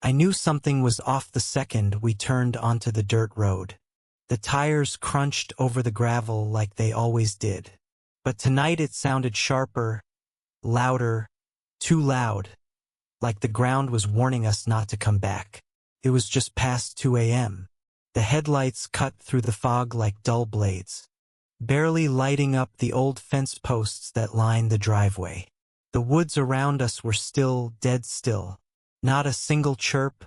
I knew something was off the second we turned onto the dirt road. The tires crunched over the gravel like they always did. But tonight it sounded sharper, louder, too loud, like the ground was warning us not to come back. It was just past 2 a.m. The headlights cut through the fog like dull blades, barely lighting up the old fence posts that lined the driveway. The woods around us were still, dead still. Not a single chirp,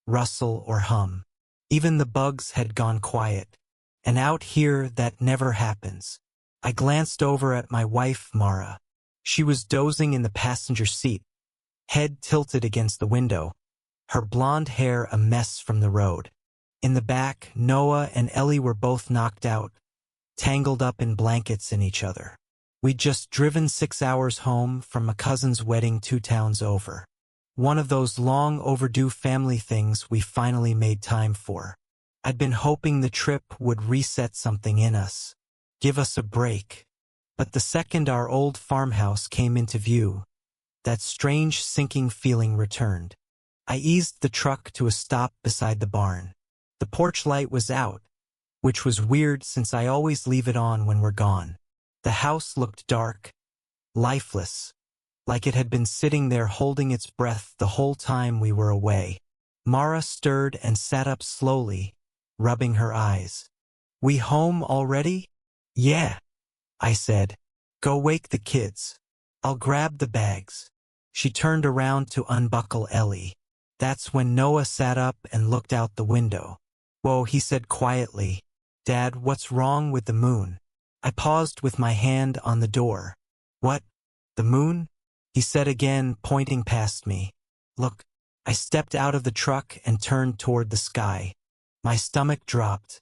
rustle, or hum. Even the bugs had gone quiet. And out here, that never happens. I glanced over at my wife, Mara. She was dozing in the passenger seat, head tilted against the window, her blonde hair a mess from the road. In the back, Noah and Ellie were both knocked out, tangled up in blankets in each other. We'd just driven 6 hours home from a cousin's wedding 2 towns over. One of those long overdue family things we finally made time for. I'd been hoping the trip would reset something in us, give us a break. But the second our old farmhouse came into view, that strange sinking feeling returned. I eased the truck to a stop beside the barn. The porch light was out, which was weird since I always leave it on when we're gone. The house looked dark, lifeless, like it had been sitting there holding its breath the whole time we were away. Mara stirred and sat up slowly, rubbing her eyes. "We home already?" "Yeah," I said. "Go wake the kids. I'll grab the bags." She turned around to unbuckle Ellie. That's when Noah sat up and looked out the window. "Whoa," he said quietly. "Dad, what's wrong with the moon?" I paused with my hand on the door. "What? The moon?" he said again, pointing past me. "Look." I stepped out of the truck and turned toward the sky. My stomach dropped.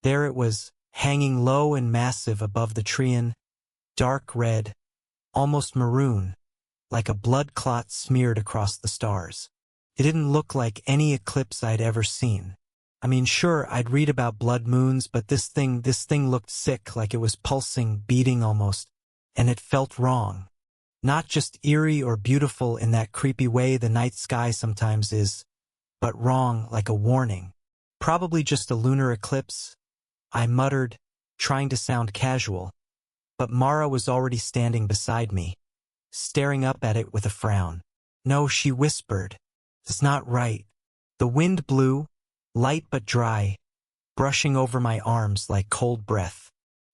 There it was, hanging low and massive above the treein, dark red, almost maroon, like a blood clot smeared across the stars. It didn't look like any eclipse I'd ever seen. I mean, sure, I'd read about blood moons, but this thing looked sick, like it was pulsing, beating almost, and it felt wrong. Not just eerie or beautiful in that creepy way the night sky sometimes is, but wrong, like a warning. "Probably just a lunar eclipse," I muttered, trying to sound casual, but Mara was already standing beside me, staring up at it with a frown. "No," she whispered. "It's not right." The wind blew, light but dry, brushing over my arms like cold breath.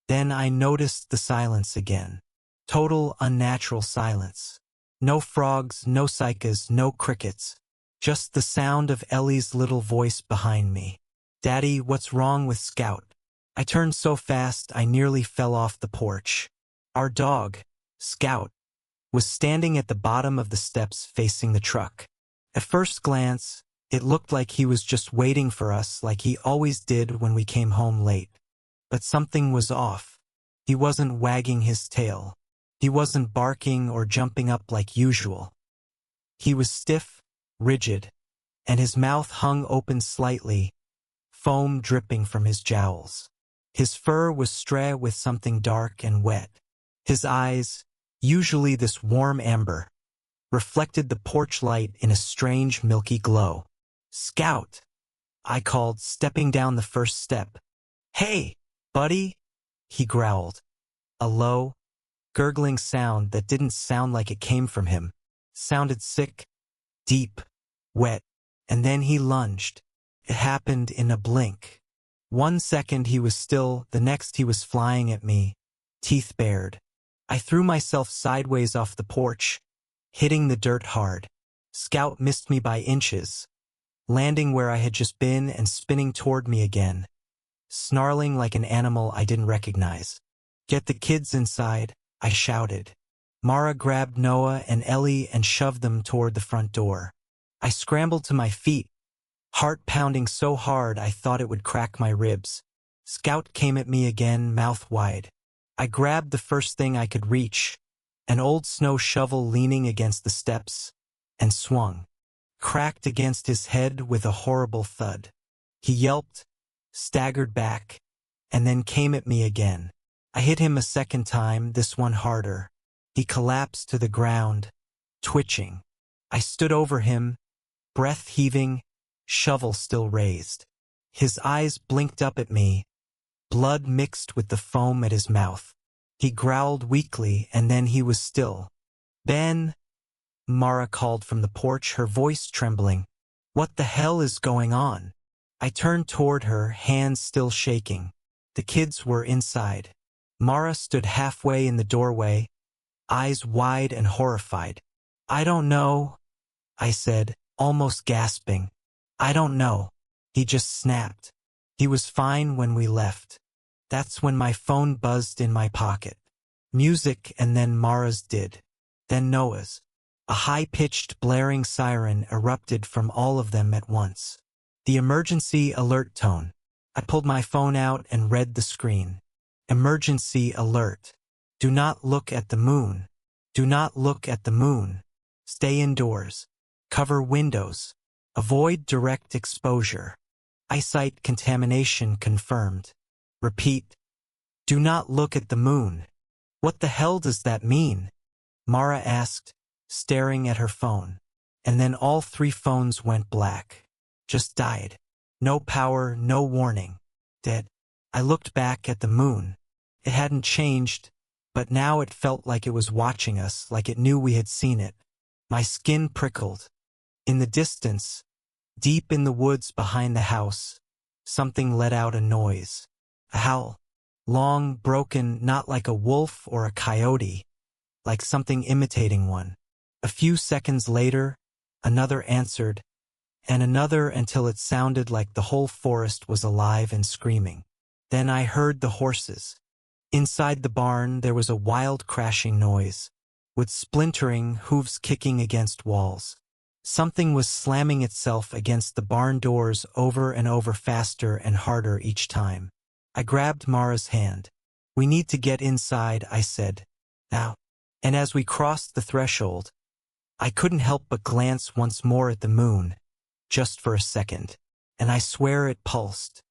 Then I noticed the silence again. Total unnatural silence. No frogs, no cicadas, no crickets. Just the sound of Ellie's little voice behind me. "Daddy, what's wrong with Scout?" I turned so fast I nearly fell off the porch. Our dog, Scout, was standing at the bottom of the steps facing the truck. At first glance, it looked like he was just waiting for us like he always did when we came home late. But something was off. He wasn't wagging his tail. He wasn't barking or jumping up like usual. He was stiff, rigid, and his mouth hung open slightly, foam dripping from his jowls. His fur was stray with something dark and wet. His eyes, usually this warm amber, reflected the porch light in a strange milky glow. "Scout," I called, stepping down the first step. "Hey, buddy," he growled. A low, gurgling sound that didn't sound like it came from him. Sounded sick, deep, wet, and then he lunged. It happened in a blink. 1 second he was still, the next he was flying at me, teeth bared. I threw myself sideways off the porch, hitting the dirt hard. Scout missed me by inches, landing where I had just been and spinning toward me again, snarling like an animal I didn't recognize. "Get the kids inside," I shouted. Mara grabbed Noah and Ellie and shoved them toward the front door. I scrambled to my feet, heart pounding so hard I thought it would crack my ribs. Scout came at me again, mouth wide. I grabbed the first thing I could reach, an old snow shovel leaning against the steps, and swung, cracked against his head with a horrible thud. He yelped, staggered back, and then came at me again. I hit him a second time, this one harder. He collapsed to the ground, twitching. I stood over him, breath heaving, shovel still raised. His eyes blinked up at me, blood mixed with the foam at his mouth. He growled weakly, and then he was still. "Ben," Mara called from the porch, her voice trembling. "What the hell is going on?" I turned toward her, hands still shaking. The kids were inside. Mara stood halfway in the doorway, eyes wide and horrified. "I don't know," I said, almost gasping. "I don't know." He just snapped. He was fine when we left. That's when my phone buzzed in my pocket. Music, and then Mara's did. Then Noah's. A high-pitched, blaring siren erupted from all of them at once. The emergency alert tone. I pulled my phone out and read the screen. Emergency alert. Do not look at the moon. Do not look at the moon. Stay indoors. Cover windows. Avoid direct exposure. Eyesight contamination confirmed. Repeat. Do not look at the moon. What the hell does that mean? Mara asked, staring at her phone. And then all 3 phones went black. Just died. No power, no warning. Dead. I looked back at the moon. It hadn't changed, but now it felt like it was watching us, like it knew we had seen it. My skin prickled. In the distance, deep in the woods behind the house, something let out a noise. A howl. Long, broken, not like a wolf or a coyote, like something imitating one. A few seconds later, another answered, and another, until it sounded like the whole forest was alive and screaming. Then I heard the horses. Inside the barn there was a wild crashing noise, with splintering hooves kicking against walls. Something was slamming itself against the barn doors over and over, faster and harder each time. I grabbed Mara's hand. "We need to get inside," I said. "Now." And as we crossed the threshold, I couldn't help but glance once more at the moon, just for a second, and I swear it pulsed.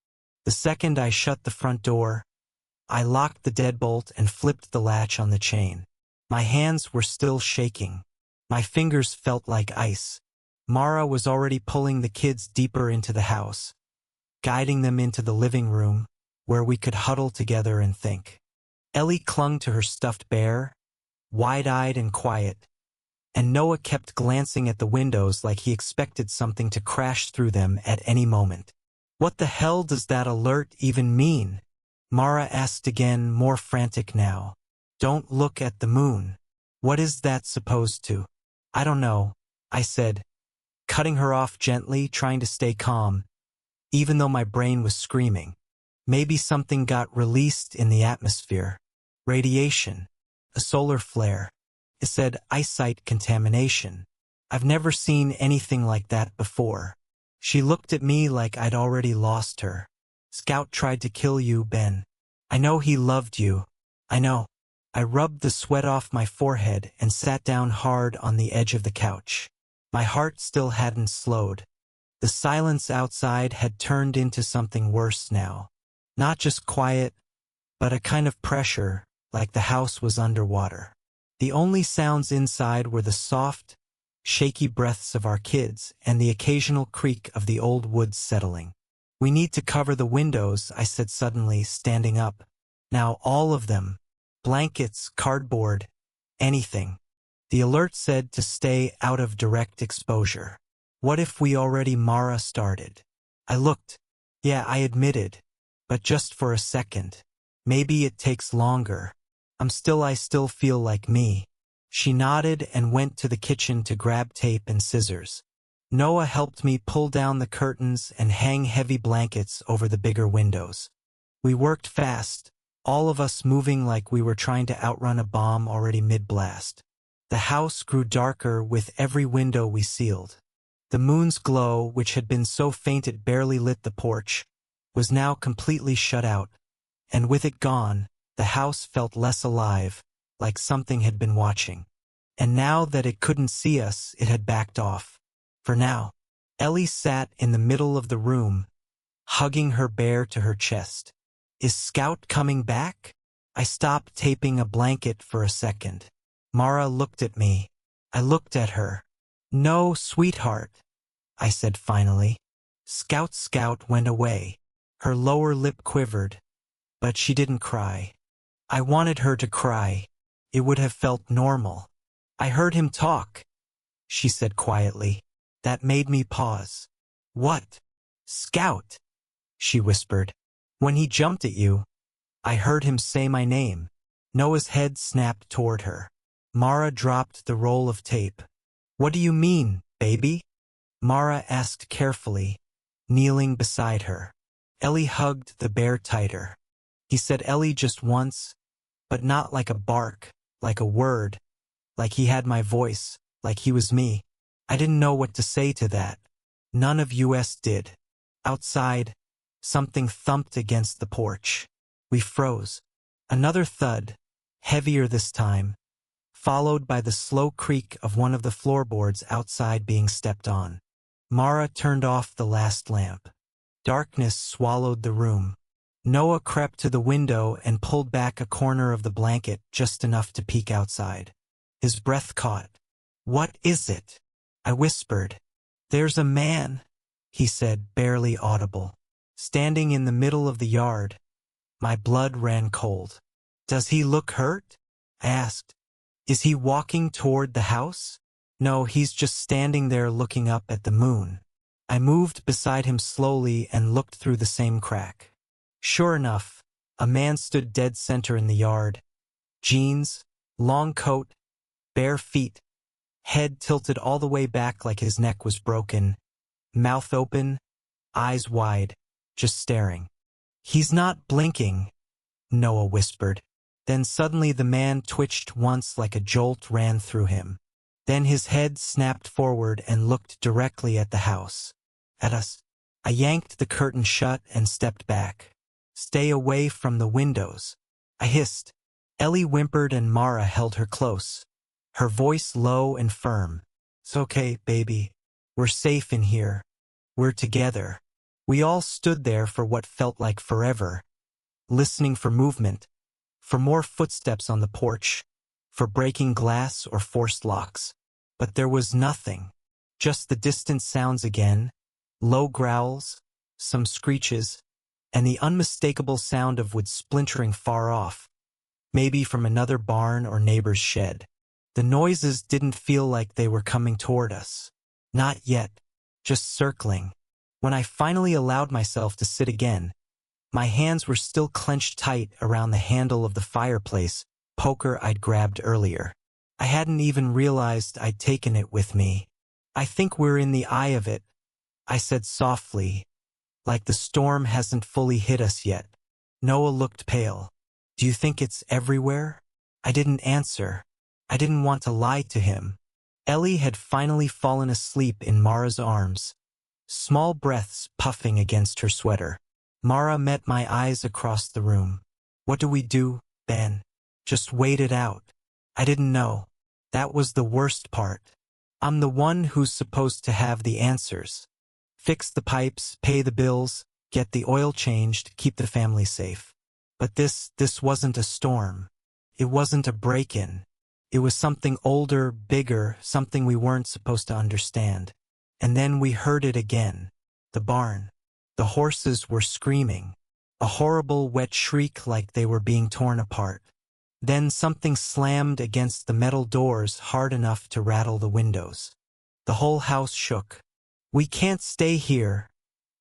The second I shut the front door, I locked the deadbolt and flipped the latch on the chain. My hands were still shaking. My fingers felt like ice. Mara was already pulling the kids deeper into the house, guiding them into the living room, where we could huddle together and think. Ellie clung to her stuffed bear, wide-eyed and quiet, and Noah kept glancing at the windows like he expected something to crash through them at any moment. "What the hell does that alert even mean?" Mara asked again, more frantic now. "Don't look at the moon. What is that supposed to?" "I don't know," I said, cutting her off gently, trying to stay calm, even though my brain was screaming. Maybe something got released in the atmosphere. Radiation. A solar flare. It said eyesight contamination. I've never seen anything like that before. She looked at me like I'd already lost her. "Scout tried to kill you, Ben. I know he loved you. I know." I rubbed the sweat off my forehead and sat down hard on the edge of the couch. My heart still hadn't slowed. The silence outside had turned into something worse now. Not just quiet, but a kind of pressure, like the house was underwater. The only sounds inside were the soft, shaky breaths of our kids and the occasional creak of the old woods settling. "We need to cover the windows," I said suddenly, standing up. "Now all of them. Blankets, cardboard, anything." The alert said to stay out of direct exposure. What if we already Mara started? I looked. Yeah, I admitted. But just for a second. Maybe it takes longer. I still feel like me. She nodded and went to the kitchen to grab tape and scissors. Noah helped me pull down the curtains and hang heavy blankets over the bigger windows. We worked fast, all of us moving like we were trying to outrun a bomb already mid-blast. The house grew darker with every window we sealed. The moon's glow, which had been so faint it barely lit the porch, was now completely shut out, and with it gone, the house felt less alive, like something had been watching. And now that it couldn't see us, it had backed off. For now. Ellie sat in the middle of the room, hugging her bear to her chest. "Is Scout coming back?" I stopped taping a blanket for a second. Mara looked at me. I looked at her. "No, sweetheart. I said finally. Scout went away. Her lower lip quivered, but she didn't cry. I wanted her to cry. It would have felt normal. I heard him talk, she said quietly. That made me pause. What? Scout, she whispered. When he jumped at you, I heard him say my name. Noah's head snapped toward her. Mara dropped the roll of tape. What do you mean, baby? Mara asked carefully, kneeling beside her. Ellie hugged the bear tighter. He said Ellie just once, but not like a bark, like a word, like he had my voice, like he was me. I didn't know what to say to that. None of us did. Outside, something thumped against the porch. We froze. Another thud, heavier this time, followed by the slow creak of one of the floorboards outside being stepped on. Mara turned off the last lamp. Darkness swallowed the room. Noah crept to the window and pulled back a corner of the blanket just enough to peek outside. His breath caught. What is it? I whispered. There's a man, he said, barely audible, standing in the middle of the yard. My blood ran cold. Does he look hurt? I asked. Is he walking toward the house? No, he's just standing there looking up at the moon. I moved beside him slowly and looked through the same crack. Sure enough, a man stood dead center in the yard. Jeans, long coat, bare feet, head tilted all the way back like his neck was broken, mouth open, eyes wide, just staring. He's not blinking, Noah whispered. Then suddenly the man twitched once like a jolt ran through him. Then his head snapped forward and looked directly at the house. At us. I yanked the curtain shut and stepped back. Stay away from the windows, I hissed. Ellie whimpered and Mara held her close, her voice low and firm. It's okay, baby. We're safe in here. We're together. We all stood there for what felt like forever, listening for movement, for more footsteps on the porch, for breaking glass or forced locks. But there was nothing, just the distant sounds again, low growls, some screeches, and the unmistakable sound of wood splintering far off, maybe from another barn or neighbor's shed. The noises didn't feel like they were coming toward us. Not yet, just circling. When I finally allowed myself to sit again, my hands were still clenched tight around the handle of the fireplace poker I'd grabbed earlier. I hadn't even realized I'd taken it with me. I think we're in the eye of it, I said softly, like the storm hasn't fully hit us yet. Noah looked pale. Do you think it's everywhere? I didn't answer. I didn't want to lie to him. Ellie had finally fallen asleep in Mara's arms, small breaths puffing against her sweater. Mara met my eyes across the room. What do we do, Ben? Just wait it out. I didn't know. That was the worst part. I'm the one who's supposed to have the answers. Fix the pipes, pay the bills, get the oil changed, keep the family safe. But this wasn't a storm. It wasn't a break-in. It was something older, bigger, something we weren't supposed to understand. And then we heard it again. The barn. The horses were screaming. A horrible, wet shriek like they were being torn apart. Then something slammed against the metal doors hard enough to rattle the windows. The whole house shook. We can't stay here,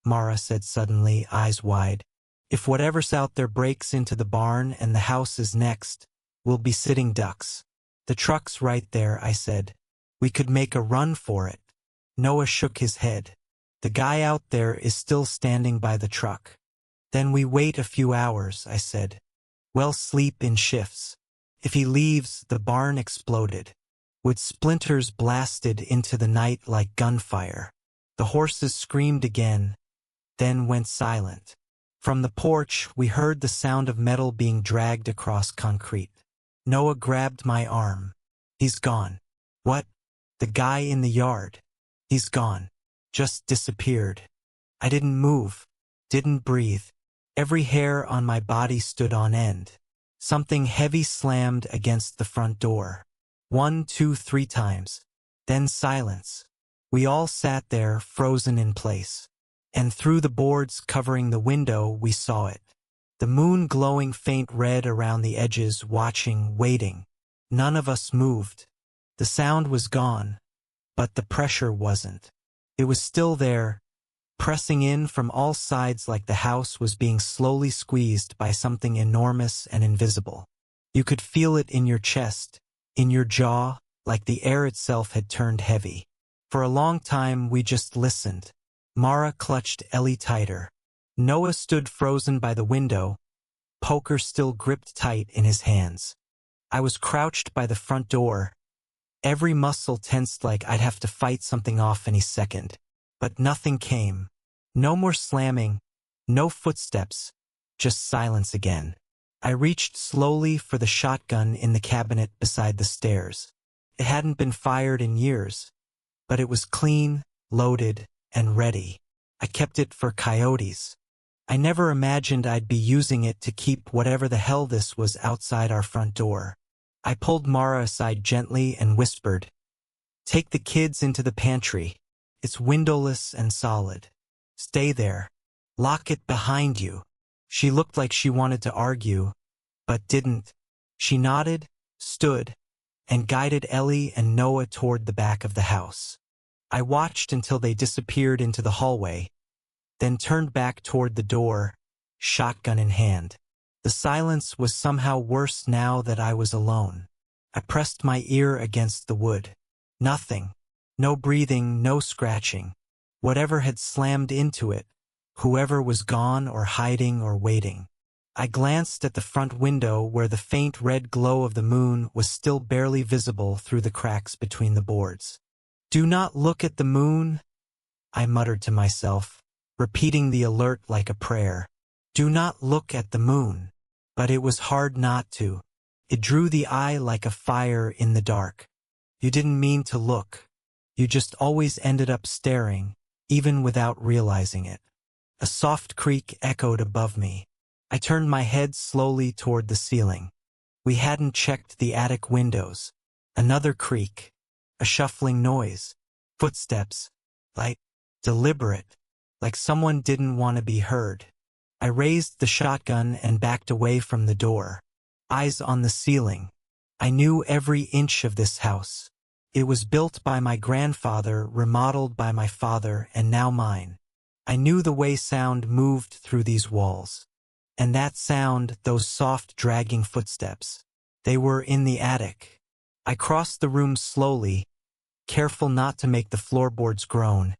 Mara said suddenly, eyes wide. If whatever's out there breaks into the barn and the house is next, we'll be sitting ducks. The truck's right there, I said. We could make a run for it. Noah shook his head. The guy out there is still standing by the truck. Then we wait a few hours, I said. We'll sleep in shifts. If he leaves, the barn exploded. Wood splinters blasted into the night like gunfire. The horses screamed again, then went silent. From the porch, we heard the sound of metal being dragged across concrete. Noah grabbed my arm. He's gone. What? The guy in the yard. He's gone. Just disappeared. I didn't move. Didn't breathe. Every hair on my body stood on end. Something heavy slammed against the front door. 1, 2, 3 times. Then silence. We all sat there, frozen in place. And through the boards covering the window, we saw it. The moon glowing faint red around the edges, watching, waiting. None of us moved. The sound was gone, but the pressure wasn't. It was still there, pressing in from all sides like the house was being slowly squeezed by something enormous and invisible. You could feel it in your chest, in your jaw, like the air itself had turned heavy. For a long time we just listened. Mara clutched Ellie tighter. Noah stood frozen by the window, poker still gripped tight in his hands. I was crouched by the front door, every muscle tensed like I'd have to fight something off any second. But nothing came. No more slamming, no footsteps, just silence again. I reached slowly for the shotgun in the cabinet beside the stairs. It hadn't been fired in years, but it was clean, loaded, and ready. I kept it for coyotes. I never imagined I'd be using it to keep whatever the hell this was outside our front door. I pulled Mara aside gently and whispered, "Take the kids into the pantry. It's windowless and solid. Stay there. Lock it behind you." She looked like she wanted to argue, but didn't. She nodded, stood, and guided Ellie and Noah toward the back of the house. I watched until they disappeared into the hallway, then turned back toward the door, shotgun in hand. The silence was somehow worse now that I was alone. I pressed my ear against the wood. Nothing. No breathing, no scratching. Whatever had slammed into it, whoever was gone or hiding or waiting. I glanced at the front window where the faint red glow of the moon was still barely visible through the cracks between the boards. "Do not look at the moon," I muttered to myself, repeating the alert like a prayer. Do not look at the moon. But it was hard not to. It drew the eye like a fire in the dark. You didn't mean to look. You just always ended up staring, even without realizing it. A soft creak echoed above me. I turned my head slowly toward the ceiling. We hadn't checked the attic windows. Another creak. A shuffling noise. Footsteps. Light. Deliberate. Like someone didn't want to be heard. I raised the shotgun and backed away from the door. Eyes on the ceiling. I knew every inch of this house. It was built by my grandfather, remodeled by my father, and now mine. I knew the way sound moved through these walls. And that sound, those soft, dragging footsteps, they were in the attic. I crossed the room slowly, careful not to make the floorboards groan,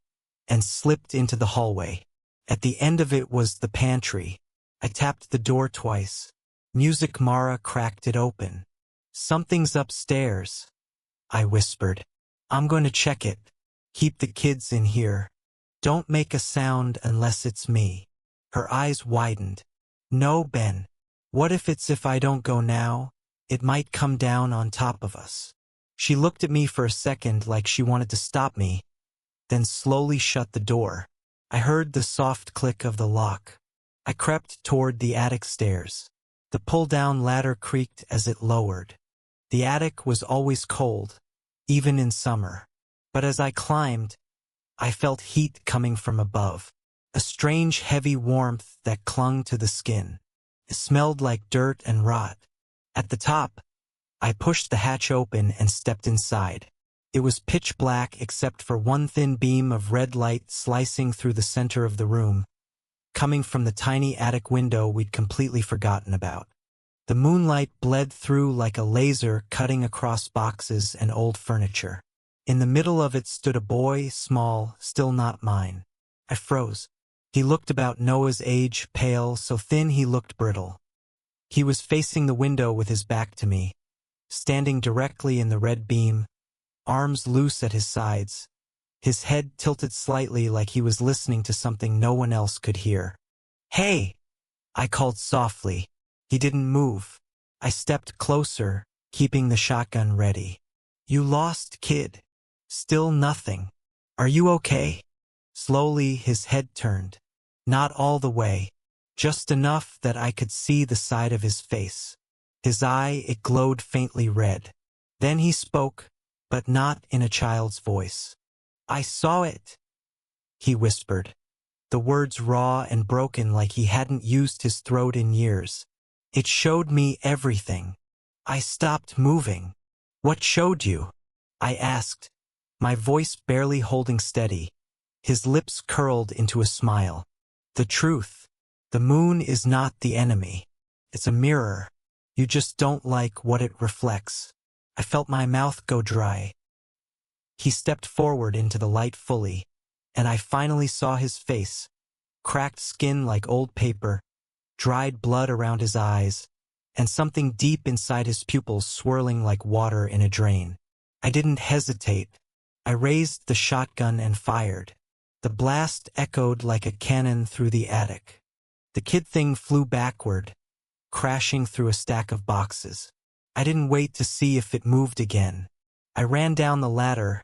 and slipped into the hallway. At the end of it was the pantry. I tapped the door twice. Music. Mara cracked it open. "Something's upstairs," I whispered. "I'm going to check it. Keep the kids in here. Don't make a sound unless it's me." Her eyes widened. "No, Ben. What if I don't go now? It might come down on top of us." She looked at me for a second like she wanted to stop me, then slowly shut the door. I heard the soft click of the lock. I crept toward the attic stairs. The pull-down ladder creaked as it lowered. The attic was always cold, even in summer. But as I climbed, I felt heat coming from above. A strange heavy warmth that clung to the skin. It smelled like dirt and rot. At the top, I pushed the hatch open and stepped inside. It was pitch black except for one thin beam of red light slicing through the center of the room, coming from the tiny attic window we'd completely forgotten about. The moonlight bled through like a laser, cutting across boxes and old furniture. In the middle of it stood a boy, small, still not mine. I froze. He looked about Noah's age, pale, so thin he looked brittle. He was facing the window with his back to me, standing directly in the red beam, arms loose at his sides, his head tilted slightly like he was listening to something no one else could hear. "Hey!" I called softly. He didn't move. I stepped closer, keeping the shotgun ready. "You lost, kid." Still nothing. "Are you okay?" Slowly his head turned. Not all the way, just enough that I could see the side of his face. His eye, it glowed faintly red. Then he spoke, but not in a child's voice. I saw it, he whispered, the words raw and broken like he hadn't used his throat in years. It showed me everything. I stopped moving. What showed you? I asked, my voice barely holding steady. His lips curled into a smile. The truth. The moon is not the enemy. It's a mirror. You just don't like what it reflects. I felt my mouth go dry. He stepped forward into the light fully, and I finally saw his face. Cracked skin like old paper, dried blood around his eyes, and something deep inside his pupils swirling like water in a drain. I didn't hesitate. I raised the shotgun and fired. The blast echoed like a cannon through the attic. The kid thing flew backward, crashing through a stack of boxes. I didn't wait to see if it moved again. I ran down the ladder,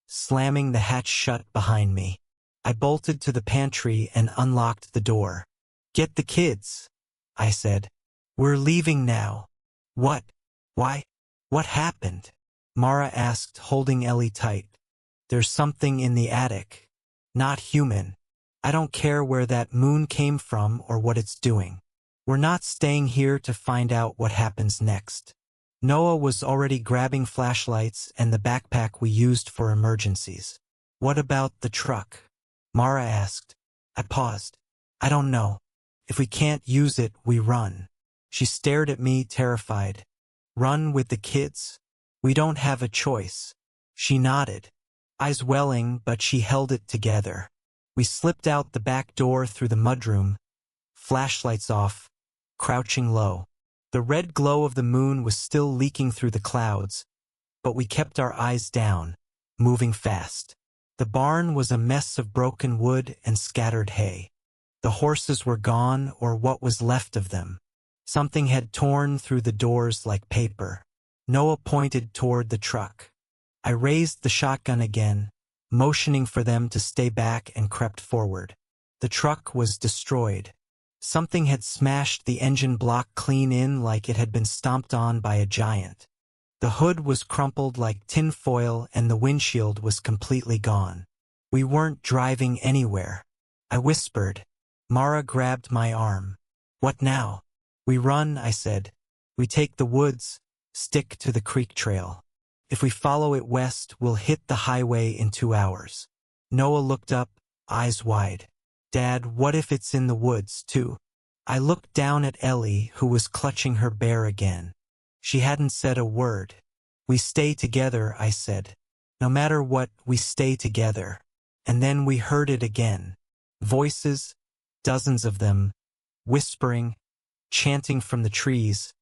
slamming the hatch shut behind me. I bolted to the pantry and unlocked the door. Get the kids, I said. We're leaving now. What? Why? What happened? Mara asked, holding Ellie tight. There's something in the attic. Not human. I don't care where that moon came from or what it's doing. We're not staying here to find out what happens next. Noah was already grabbing flashlights and the backpack we used for emergencies. What about the truck? Mara asked. I paused. I don't know. If we can't use it, we run. She stared at me, terrified. Run with the kids? We don't have a choice. She nodded, eyes welling, but she held it together. We slipped out the back door through the mudroom, flashlights off, crouching low. The red glow of the moon was still leaking through the clouds, but we kept our eyes down, moving fast. The barn was a mess of broken wood and scattered hay. The horses were gone, or what was left of them. Something had torn through the doors like paper. Noah pointed toward the truck. I raised the shotgun again, motioning for them to stay back, and crept forward. The truck was destroyed. Something had smashed the engine block clean in like it had been stomped on by a giant. The hood was crumpled like tin foil and the windshield was completely gone. We weren't driving anywhere. I whispered. Mara grabbed my arm. What now? We run, I said. We take the woods, stick to the creek trail. If we follow it west, we'll hit the highway in 2 hours. Noah looked up, eyes wide. Dad, what if it's in the woods, too? I looked down at Ellie, who was clutching her bear again. She hadn't said a word. We stay together, I said. No matter what, we stay together. And then we heard it again. Voices, dozens of them, whispering, chanting from the trees,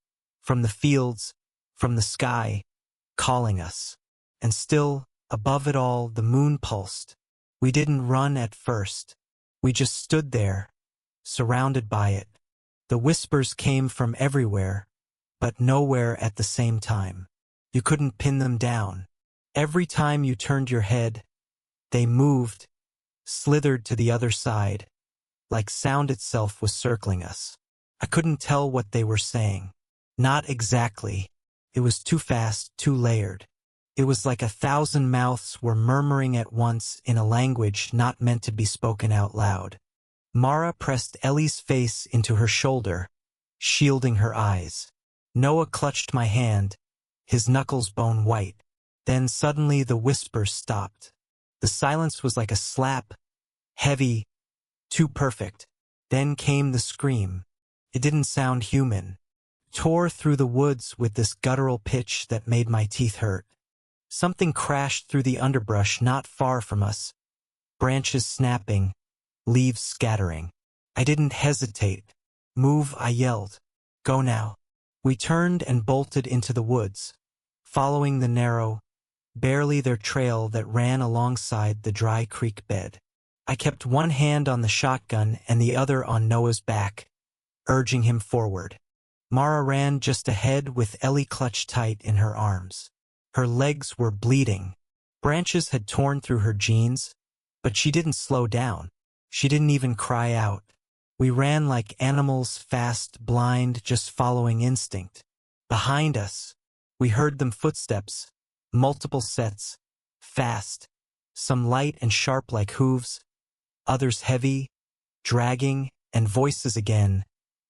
from the fields, from the sky, calling us. And still, above it all, the moon pulsed. We didn't run at first. We just stood there, surrounded by it. The whispers came from everywhere, but nowhere at the same time. You couldn't pin them down. Every time you turned your head, they moved, slithered to the other side, like sound itself was circling us. I couldn't tell what they were saying. Not exactly. It was too fast, too layered. It was like 1,000 mouths were murmuring at once in a language not meant to be spoken out loud. Mara pressed Ellie's face into her shoulder, shielding her eyes. Noah clutched my hand, his knuckles bone white. Then suddenly the whispers stopped. The silence was like a slap, heavy, too perfect. Then came the scream. It didn't sound human. It tore through the woods with this guttural pitch that made my teeth hurt. Something crashed through the underbrush not far from us, branches snapping, leaves scattering. I didn't hesitate. Move, I yelled. Go now. We turned and bolted into the woods, following the narrow, barely there trail that ran alongside the dry creek bed. I kept one hand on the shotgun and the other on Noah's back, urging him forward. Mara ran just ahead with Ellie clutched tight in her arms. Her legs were bleeding. Branches had torn through her jeans, but she didn't slow down. She didn't even cry out. We ran like animals, fast, blind, just following instinct. Behind us, we heard them footsteps, multiple sets, fast, some light and sharp like hooves, others heavy, dragging, and voices again,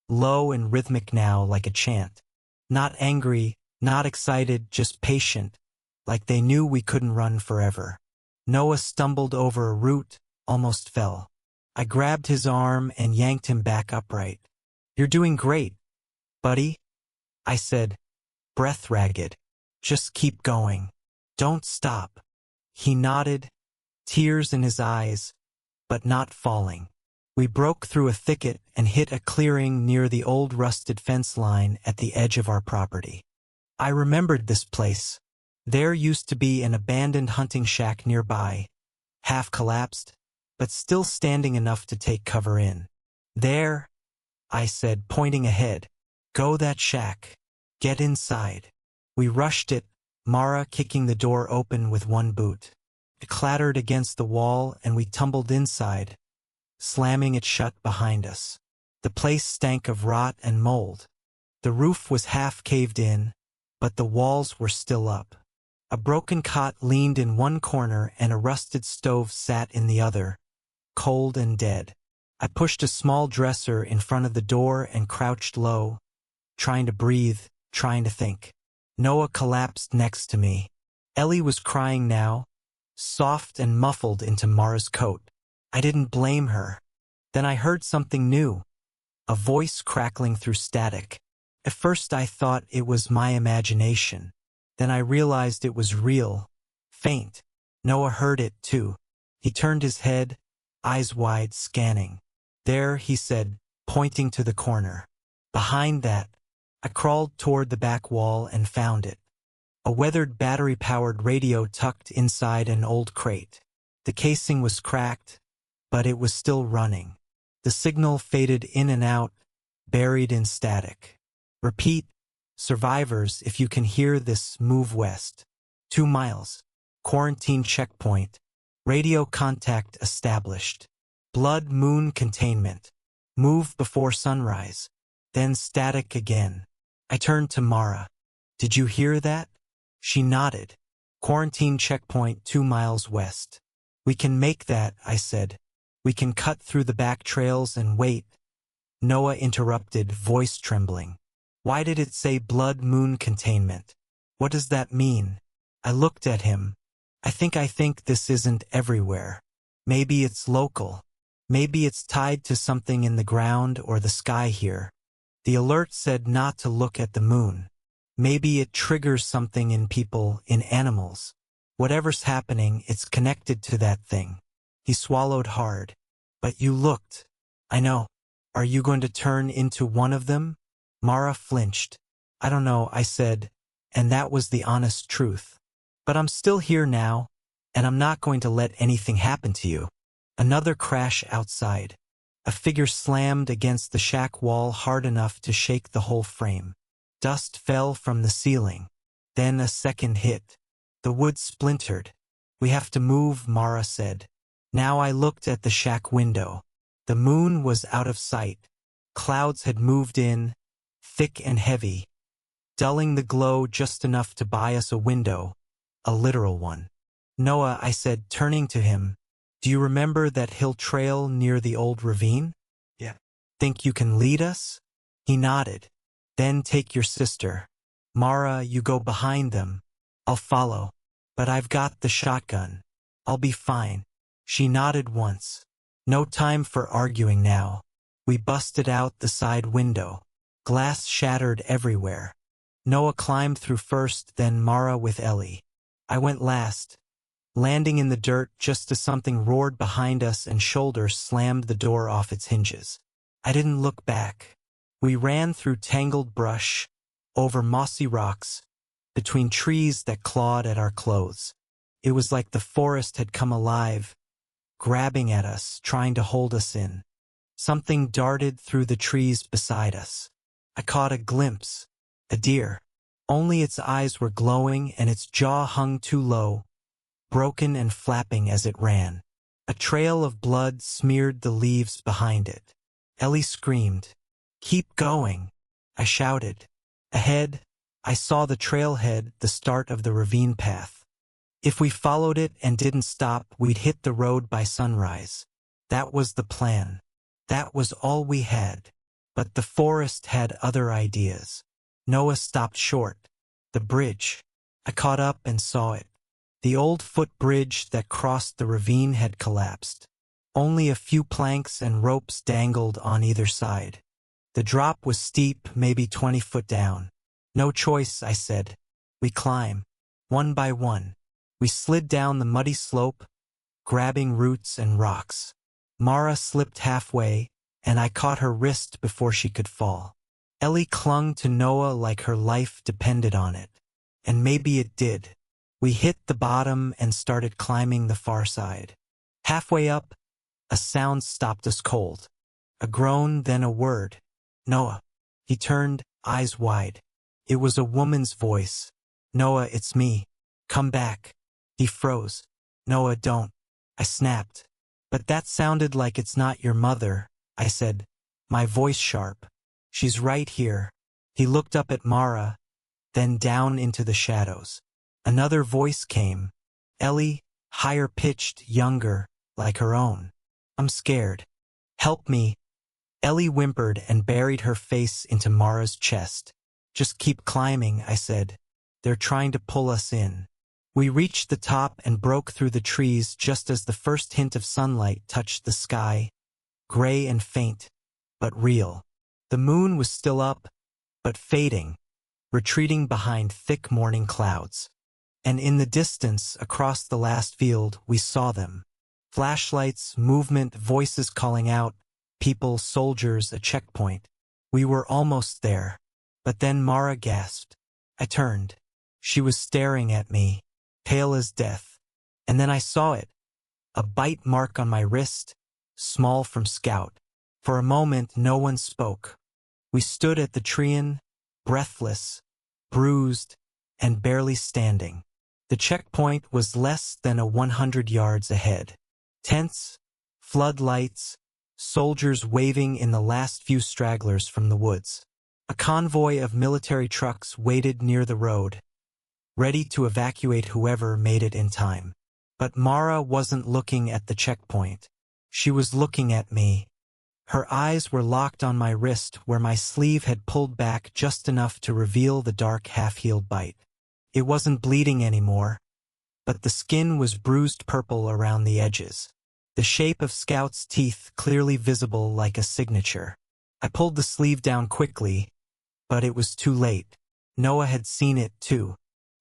low and rhythmic now like a chant. Not angry, not excited, just patient, like they knew we couldn't run forever. Noah stumbled over a root, almost fell. I grabbed his arm and yanked him back upright. "You're doing great, buddy," I said, breath ragged. "Just keep going. Don't stop." He nodded, tears in his eyes, but not falling. We broke through a thicket and hit a clearing near the old rusted fence line at the edge of our property. I remembered this place. There used to be an abandoned hunting shack nearby, half collapsed, but still standing enough to take cover in. "There," I said, pointing ahead. "Go that shack. Get inside." We rushed it, Mara kicking the door open with one boot. It clattered against the wall and we tumbled inside, slamming it shut behind us. The place stank of rot and mold. The roof was half caved in, but the walls were still up. A broken cot leaned in one corner and a rusted stove sat in the other, cold and dead. I pushed a small dresser in front of the door and crouched low, trying to breathe, trying to think. Noah collapsed next to me. Ellie was crying now, soft and muffled into Mara's coat. I didn't blame her. Then I heard something new, a voice crackling through static. At first I thought it was my imagination. Then I realized it was real, faint. Noah heard it too. He turned his head, eyes wide, scanning. "There," he said, pointing to the corner. "Behind that." I crawled toward the back wall and found it. A weathered battery-powered radio tucked inside an old crate. The casing was cracked, but it was still running. The signal faded in and out, buried in static. "Repeat, survivors, if you can hear this, move west. 2 miles. Quarantine checkpoint. Radio contact established. Blood moon containment. Move before sunrise." Then static again. I turned to Mara. "Did you hear that?" She nodded. "Quarantine checkpoint 2 miles west." "We can make that," I said. "We can cut through the back trails and wait." Noah interrupted, voice trembling. "Why did it say blood moon containment? What does that mean?" I looked at him. I think this isn't everywhere. Maybe it's local. Maybe it's tied to something in the ground or the sky here. The alert said not to look at the moon. Maybe it triggers something in people, in animals. Whatever's happening, it's connected to that thing. He swallowed hard. "But you looked." "I know. Are you going to turn into one of them?" Mara flinched. "I don't know," I said, and that was the honest truth. "But I'm still here now, and I'm not going to let anything happen to you." Another crash outside. A figure slammed against the shack wall hard enough to shake the whole frame. Dust fell from the ceiling. Then a second hit. The wood splintered. "We have to move," Mara said. Now I looked at the shack window. The moon was out of sight. Clouds had moved in, thick and heavy, dulling the glow just enough to buy us a window, a literal one. "Noah," I said, turning to him, "do you remember that hill trail near the old ravine?" "Yeah." "Think you can lead us?" He nodded. "Then take your sister. Mara, you go behind them. I'll follow. But I've got the shotgun. I'll be fine." She nodded once. No time for arguing now. We busted out the side window. Glass shattered everywhere. Noah climbed through first, then Mara with Ellie. I went last, landing in the dirt just as something roared behind us and shoulders slammed the door off its hinges. I didn't look back. We ran through tangled brush, over mossy rocks, between trees that clawed at our clothes. It was like the forest had come alive, grabbing at us, trying to hold us in. Something darted through the trees beside us. I caught a glimpse. A deer. Only its eyes were glowing and its jaw hung too low, broken and flapping as it ran. A trail of blood smeared the leaves behind it. Ellie screamed. "Keep going," I shouted. Ahead, I saw the trailhead, the start of the ravine path. If we followed it and didn't stop, we'd hit the road by sunrise. That was the plan. That was all we had. But the forest had other ideas. Noah stopped short. The bridge. I caught up and saw it. The old footbridge that crossed the ravine had collapsed. Only a few planks and ropes dangled on either side. The drop was steep, maybe 20 foot down. No choice, I said. We climb. One by one. We slid down the muddy slope, grabbing roots and rocks. Mara slipped halfway, and I caught her wrist before she could fall. Ellie clung to Noah like her life depended on it. And maybe it did. We hit the bottom and started climbing the far side. Halfway up, a sound stopped us cold. A groan, then a word. Noah. He turned, eyes wide. It was a woman's voice. Noah, it's me. Come back. He froze. Noah, don't. I snapped. But that sounded like it's not your mother, I said, my voice sharp. She's right here. He looked up at Mara, then down into the shadows. Another voice came. Ellie, higher pitched, younger, like her own. I'm scared. Help me. Ellie whimpered and buried her face into Mara's chest. Just keep climbing, I said. They're trying to pull us in. We reached the top and broke through the trees just as the first hint of sunlight touched the sky, gray and faint, but real. The moon was still up, but fading, retreating behind thick morning clouds. And in the distance, across the last field, we saw them. Flashlights, movement, voices calling out, people, soldiers, a checkpoint. We were almost there. But then Mara gasped. I turned. She was staring at me, pale as death. And then I saw it. A bite mark on my wrist, small from Scout. For a moment, no one spoke. We stood at the trean, breathless, bruised, and barely standing. The checkpoint was less than 100 yards ahead. Tents, floodlights, soldiers waving in the last few stragglers from the woods. A convoy of military trucks waited near the road, ready to evacuate whoever made it in time. But Mara wasn't looking at the checkpoint. She was looking at me. Her eyes were locked on my wrist where my sleeve had pulled back just enough to reveal the dark half-healed bite. It wasn't bleeding anymore, but the skin was bruised purple around the edges. The shape of Scout's teeth clearly visible like a signature. I pulled the sleeve down quickly, but it was too late. Noah had seen it too.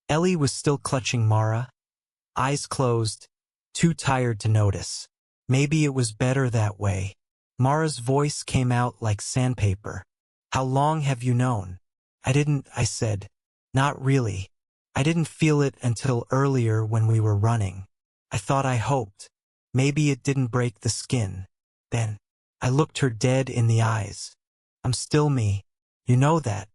Ellie was still clutching Mara, eyes closed, too tired to notice. Maybe it was better that way. Mara's voice came out like sandpaper. How long have you known? I said. Not really. I didn't feel it until earlier when we were running. I thought I hoped. Maybe it didn't break the skin. Then, I looked her dead in the eyes. I'm still me. You know that.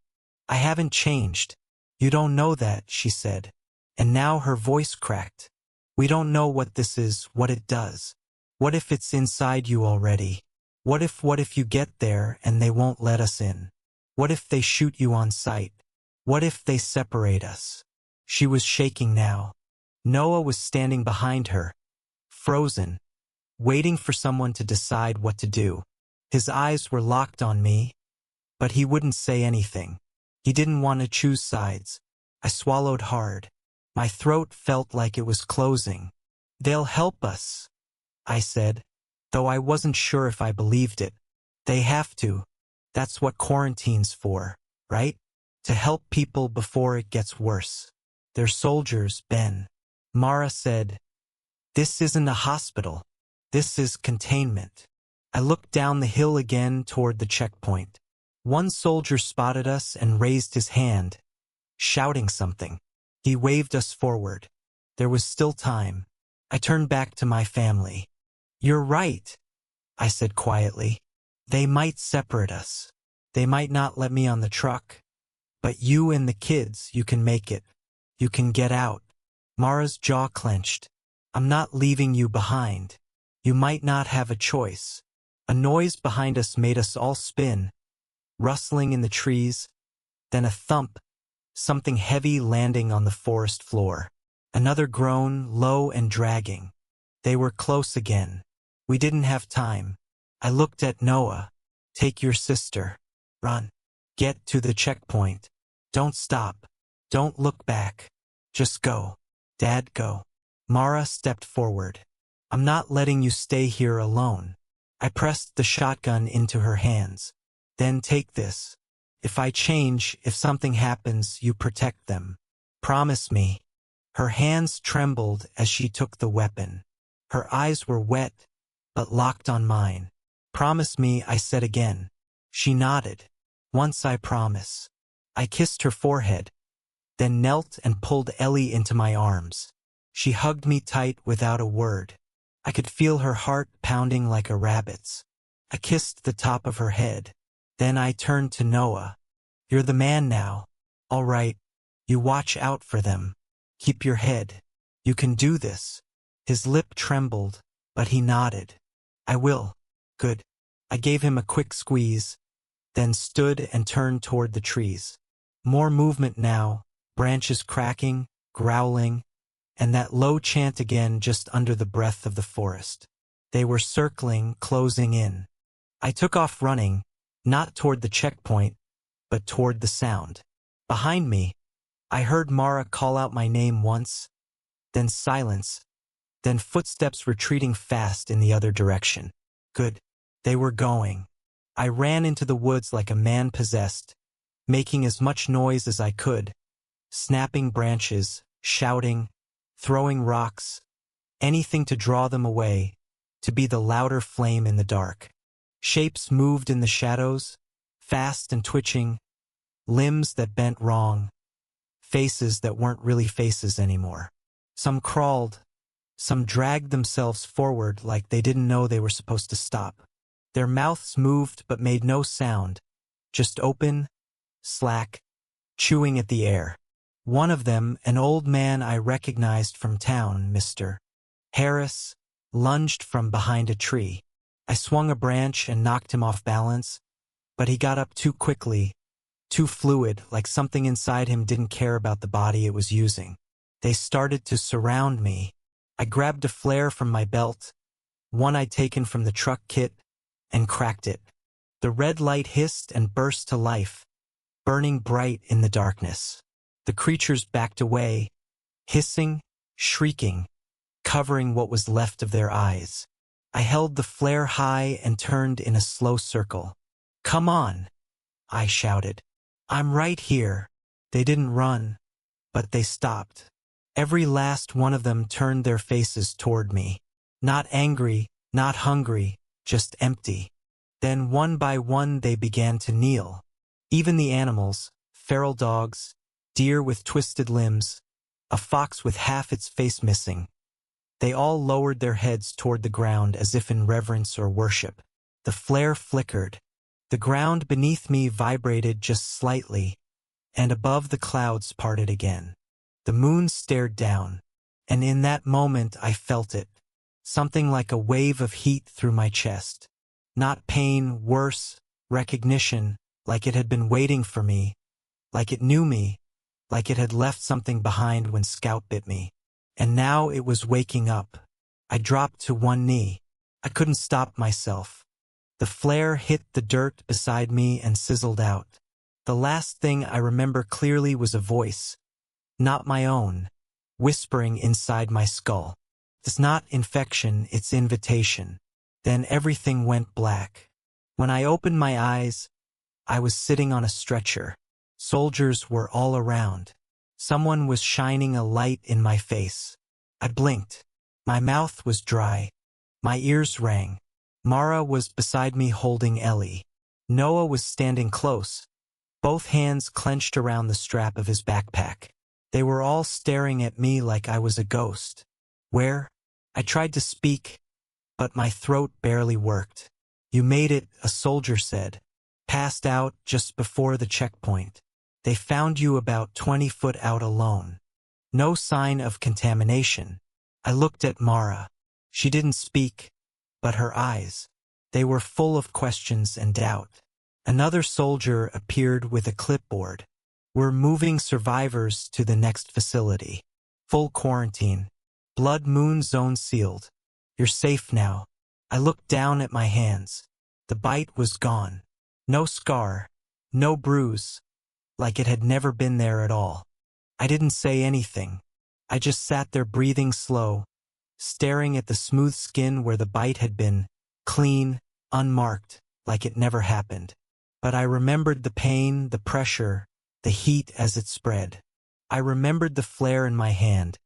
I haven't changed. You don't know that, she said. And now her voice cracked. We don't know what this is, what it does. What if it's inside you already? What if you get there and they won't let us in? What if they shoot you on sight? What if they separate us? She was shaking now. Noah was standing behind her, frozen, waiting for someone to decide what to do. His eyes were locked on me, but he wouldn't say anything. He didn't want to choose sides. I swallowed hard. My throat felt like it was closing. They'll help us, I said, though I wasn't sure if I believed it. They have to. That's what quarantine's for, right? To help people before it gets worse. They're soldiers, Ben. Mara said, this isn't a hospital. This is containment. I looked down the hill again toward the checkpoint. One soldier spotted us and raised his hand, shouting something. He waved us forward. There was still time. I turned back to my family. You're right, I said quietly. They might separate us. They might not let me on the truck. But you and the kids, you can make it. You can get out. Mara's jaw clenched. I'm not leaving you behind. You might not have a choice. A noise behind us made us all spin, rustling in the trees, then a thump, something heavy landing on the forest floor. Another groan, low and dragging. They were close again. We didn't have time. I looked at Noah. Take your sister. Run. Get to the checkpoint. Don't stop. Don't look back. Just go. Dad, go. Mara stepped forward. I'm not letting you stay here alone. I pressed the shotgun into her hands. Then take this. If I change, if something happens, you protect them. Promise me. Her hands trembled as she took the weapon. Her eyes were wet, but locked on mine. Promise me, I said again. She nodded. Once I promise. I kissed her forehead, then knelt and pulled Ellie into my arms. She hugged me tight without a word. I could feel her heart pounding like a rabbit's. I kissed the top of her head. Then I turned to Noah. You're the man now. All right. You watch out for them. Keep your head. You can do this. His lip trembled, but he nodded. I will. Good. I gave him a quick squeeze, then stood and turned toward the trees. More movement now, branches cracking, growling, and that low chant again just under the breath of the forest. They were circling, closing in. I took off running, not toward the checkpoint, but toward the sound. Behind me, I heard Mara call out my name once, then silence, then footsteps retreating fast in the other direction. Good. They were going. I ran into the woods like a man possessed, making as much noise as I could, snapping branches, shouting, throwing rocks, anything to draw them away, to be the louder flame in the dark. Shapes moved in the shadows, fast and twitching, limbs that bent wrong, faces that weren't really faces anymore. Some crawled, some dragged themselves forward like they didn't know they were supposed to stop. Their mouths moved but made no sound, just open, slack, chewing at the air. One of them, an old man I recognized from town, Mr. Harris, lunged from behind a tree. I swung a branch and knocked him off balance, but he got up too quickly, too fluid, like something inside him didn't care about the body it was using. They started to surround me. I grabbed a flare from my belt, one I'd taken from the truck kit, and cracked it. The red light hissed and burst to life, burning bright in the darkness. The creatures backed away, hissing, shrieking, covering what was left of their eyes. I held the flare high and turned in a slow circle. Come on, I shouted. I'm right here. They didn't run, but they stopped. Every last one of them turned their faces toward me. Not angry, not hungry, just empty. Then one by one they began to kneel. Even the animals, feral dogs, deer with twisted limbs, a fox with half its face missing. They all lowered their heads toward the ground as if in reverence or worship. The flare flickered. The ground beneath me vibrated just slightly, and above the clouds parted again. The moon stared down, and in that moment I felt it. Something like a wave of heat through my chest. Not pain, worse, recognition, like it had been waiting for me, like it knew me, like it had left something behind when Scout bit me. And now it was waking up. I dropped to one knee. I couldn't stop myself. The flare hit the dirt beside me and sizzled out. The last thing I remember clearly was a voice, not my own, whispering inside my skull. It's not infection, it's invitation. Then everything went black. When I opened my eyes, I was sitting on a stretcher. Soldiers were all around. Someone was shining a light in my face. I blinked. My mouth was dry. My ears rang. Mara was beside me holding Ellie. Noah was standing close, both hands clenched around the strap of his backpack. They were all staring at me like I was a ghost. Where? I tried to speak, but my throat barely worked. You made it, a soldier said. Passed out just before the checkpoint. They found you about 20 foot out alone. No sign of contamination. I looked at Mara. She didn't speak, but her eyes, they were full of questions and doubt. Another soldier appeared with a clipboard. We're moving survivors to the next facility. Full quarantine. Blood moon zone sealed. You're safe now. I looked down at my hands. The bite was gone. No scar. No bruise. Like it had never been there at all. I didn't say anything. I just sat there breathing slow, staring at the smooth skin where the bite had been, clean, unmarked, like it never happened. But I remembered the pain, the pressure, the heat as it spread. I remembered the flare in my hand,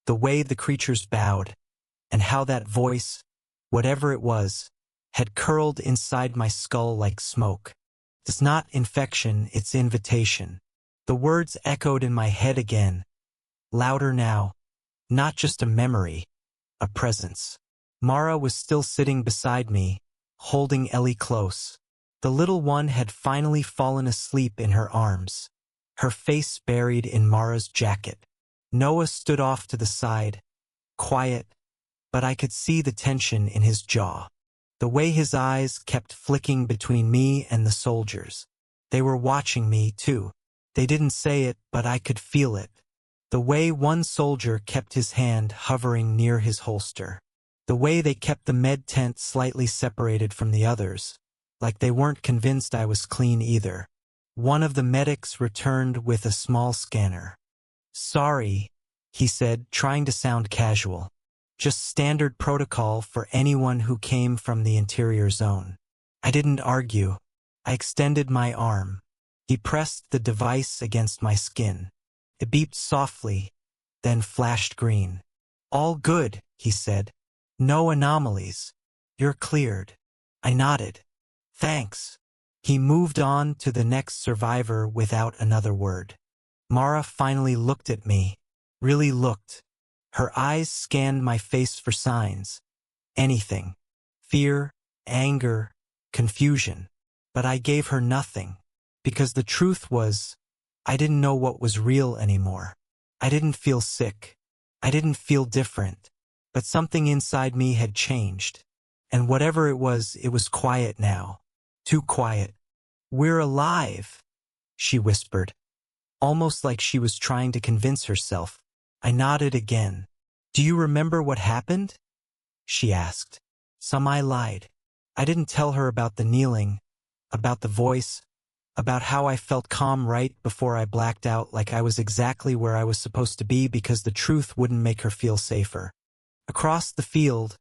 the way the creatures bowed, and how that voice, whatever it was, had curled inside my skull like smoke. It's not infection, it's invitation. The words echoed in my head again, louder now, not just a memory, a presence. Mara was still sitting beside me, holding Ellie close. The little one had finally fallen asleep in her arms, her face buried in Mara's jacket. Noah stood off to the side, quiet, but I could see the tension in his jaw. The way his eyes kept flicking between me and the soldiers. They were watching me, too. They didn't say it, but I could feel it. The way one soldier kept his hand hovering near his holster. The way they kept the med tent slightly separated from the others, like they weren't convinced I was clean either. One of the medics returned with a small scanner. "Sorry," he said, trying to sound casual. "Just standard protocol for anyone who came from the interior zone." I didn't argue. I extended my arm. He pressed the device against my skin. It beeped softly, then flashed green. "All good," he said. "No anomalies. You're cleared." I nodded. "Thanks." He moved on to the next survivor without another word. Mara finally looked at me. Really looked. Her eyes scanned my face for signs. Anything. Fear, anger, confusion. But I gave her nothing. Because the truth was, I didn't know what was real anymore. I didn't feel sick. I didn't feel different. But something inside me had changed. And whatever it was quiet now. Too quiet. "We're alive," she whispered. Almost like she was trying to convince herself. I nodded again. "Do you remember what happened?" she asked. Some I lied. I didn't tell her about the kneeling, about the voice, about how I felt calm right before I blacked out, like I was exactly where I was supposed to be because the truth wouldn't make her feel safer. Across the field,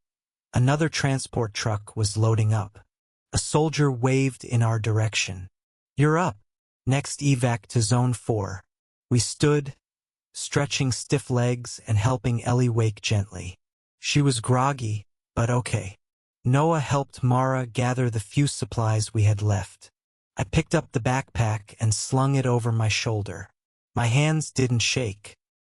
another transport truck was loading up. A soldier waved in our direction. "You're up. Next evac to Zone 4. We stood, stretching stiff legs and helping Ellie wake gently. She was groggy, but okay. Noah helped Mara gather the few supplies we had left. I picked up the backpack and slung it over my shoulder. My hands didn't shake.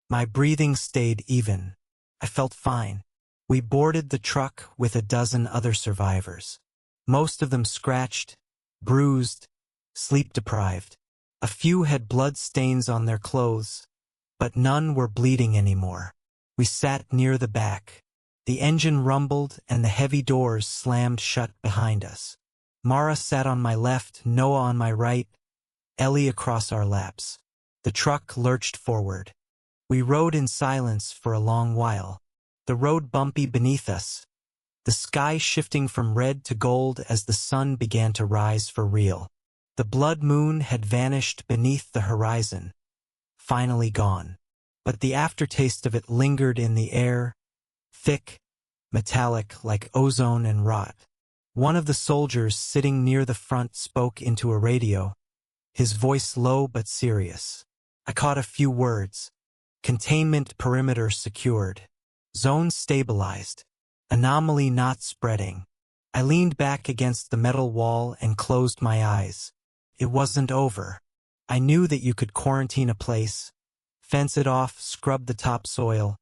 My breathing stayed even. I felt fine. We boarded the truck with a dozen other survivors. Most of them scratched, bruised, sleep-deprived. A few had blood stains on their clothes, but none were bleeding anymore. We sat near the back. The engine rumbled and the heavy doors slammed shut behind us. Mara sat on my left, Noah on my right, Ellie across our laps. The truck lurched forward. We rode in silence for a long while. The road bumpy beneath us, the sky shifting from red to gold as the sun began to rise for real. The blood moon had vanished beneath the horizon, finally gone. But the aftertaste of it lingered in the air, thick, metallic like ozone and rot. One of the soldiers sitting near the front spoke into a radio, his voice low but serious. I caught a few words. Containment perimeter secured. Zone stabilized. Anomaly not spreading. I leaned back against the metal wall and closed my eyes. It wasn't over. I knew that you could quarantine a place, fence it off, scrub the topsoil,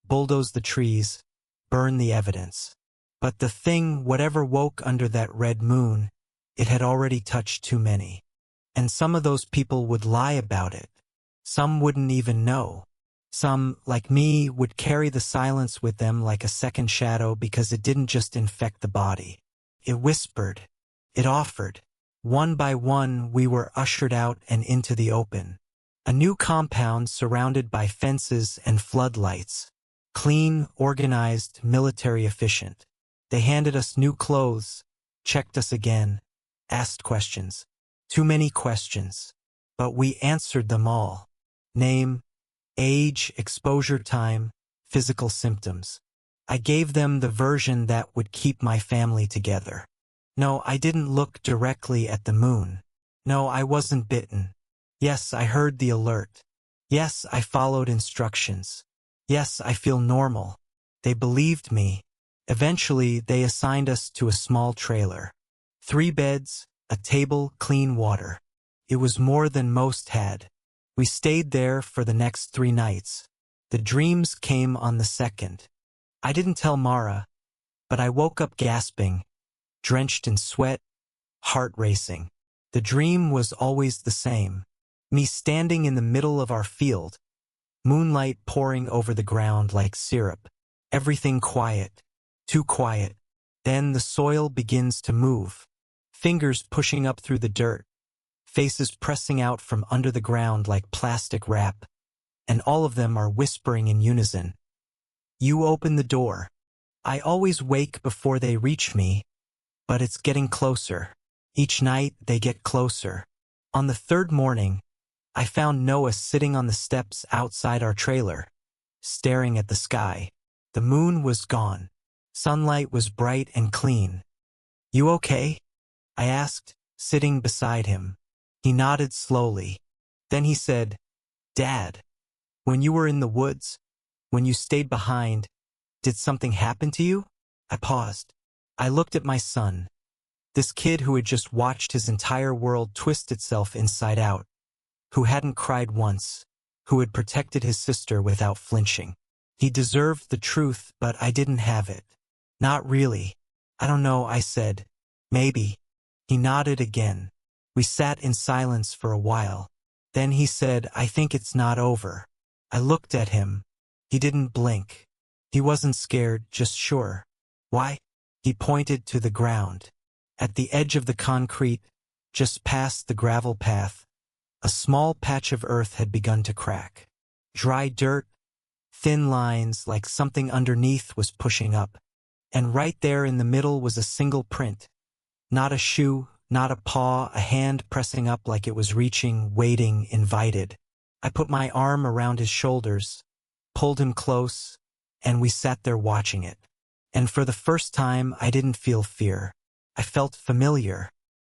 bulldoze the trees, burn the evidence. But the thing, whatever woke under that red moon, it had already touched too many. And some of those people would lie about it. Some wouldn't even know. Some, like me, would carry the silence with them like a second shadow because it didn't just infect the body. It whispered. It offered. One by one, we were ushered out and into the open. A new compound surrounded by fences and floodlights. Clean, organized, military efficient. They handed us new clothes, checked us again, asked questions. Too many questions. But we answered them all. Name, age, exposure time, physical symptoms. I gave them the version that would keep my family together. No, I didn't look directly at the moon. No, I wasn't bitten. Yes, I heard the alert. Yes, I followed instructions. Yes, I feel normal. They believed me. Eventually, they assigned us to a small trailer. 3 beds, a table, clean water. It was more than most had. We stayed there for the next 3 nights. The dreams came on the second. I didn't tell Mara, but I woke up gasping, drenched in sweat, heart racing. The dream was always the same. Me standing in the middle of our field, moonlight pouring over the ground like syrup. Everything quiet, too quiet. Then the soil begins to move. Fingers pushing up through the dirt. Faces pressing out from under the ground like plastic wrap. And all of them are whispering in unison. You open the door. I always wake before they reach me, but it's getting closer. Each night they get closer. On the 3rd morning, I found Noah sitting on the steps outside our trailer, staring at the sky. The moon was gone. Sunlight was bright and clean. You okay? I asked, sitting beside him. He nodded slowly. Then he said, Dad, when you were in the woods, when you stayed behind, did something happen to you? I paused. I looked at my son, this kid who had just watched his entire world twist itself inside out, who hadn't cried once, who had protected his sister without flinching. He deserved the truth, but I didn't have it. Not really. I don't know, I said. Maybe. He nodded again. We sat in silence for a while. Then he said, I think it's not over. I looked at him. He didn't blink. He wasn't scared, just sure. Why? He pointed to the ground. At the edge of the concrete, just past the gravel path, a small patch of earth had begun to crack. Dry dirt, thin lines like something underneath was pushing up. And right there in the middle was a single print. Not a shoe, not a paw, a hand pressing up like it was reaching, waiting, invited. I put my arm around his shoulders, pulled him close, and we sat there watching it. And for the first time, I didn't feel fear. I felt familiar.